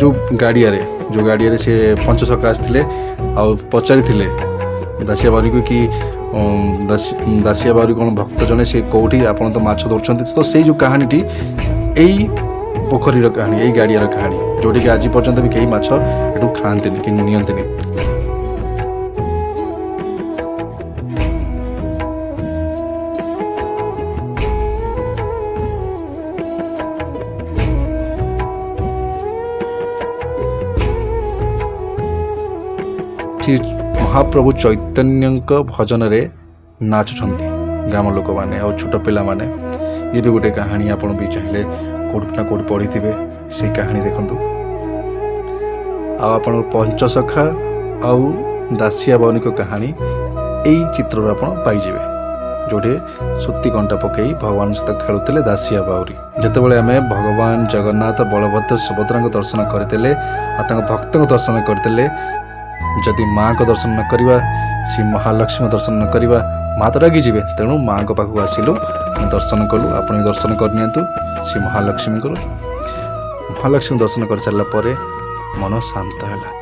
जो गाड़िया से पंचसखा आसते पचारि दासिया बाउरी को कि दासिया बाउरी कौन भक्त जने से कौटी आप तो माछ धरछन तो से जो कहानीटी यही पोखरीर कहानी यही गाड़ियार कहानी जोटी कि आज पर्यंत भी कहीं माछ एटू खाते कि नियंतनी। महाप्रभु चैतन्य भजन रे नाचुंट ग्राम लोक मैंने और छोट पिला माने ये भी गोटे कहानी आप भी चाहिए कौट ना कौट पढ़ी थे से कहानी देखु आप पंचसखा आउ दासिया बाउनी कहानी यही चित्र आप पाइबे जोटे सूती कंटा पकई भगवान सहित खेलुले दासिया बाउरी जितेबाला आम भगवान जगन्नाथ बलभद्र सुभद्रा दर्शन करते भक्त दर्शन करते जदि माँ को दर्शन न करवा श्री महालक्ष्मी दर्शन न करवा माँ तो रागी जीवे तेणु माँ को पाखक आसिलु दर्शन कलु आप दर्शन करनी श्री महालक्ष्मी को महालक्ष्मी दर्शन कर सारा पर मन शांत है।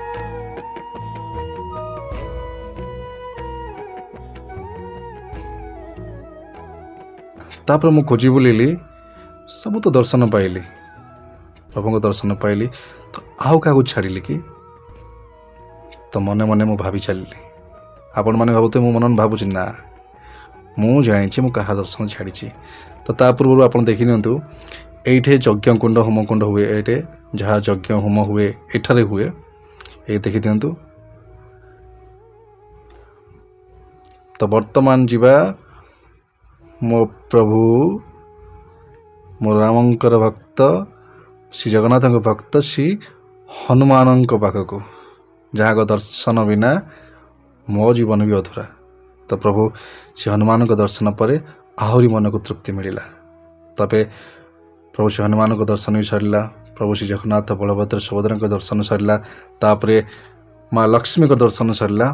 तापर मु खोजी बुलेली सब तो दर्शन पाइली प्रभु दर्शन पाइली तो आउ क्या छाड़ी कि तो मने मने मु भावी चलि आपण मैंने भावुते मो मन भावुची ना मु जानी क्या दर्शन छाड़ी तो ता पूर्व आप देखी नियंतु एठे यज्ञ कुंड होम कुंड हुए एठे जहाँ यज्ञ होम हुए एठारे हुए ये देखी दिंतु। तो वर्तमान जीवा मो प्रभु मो रामंकर भक्त श्री जगन्नाथ भक्त श्री हनुमान पाखक जहाँ को दर्शन बिना मो जीवन भी अधूरा। तो प्रभु श्री हनुमान को दर्शन पर आहरी मन को तृप्ति मिला। तबे प्रभु श्री हनुमान को दर्शन भी सरला प्रभु श्री जगन्नाथ बलभद्र सुभद्रा दर्शन सरला तापरे माँ लक्ष्मी को दर्शन सरला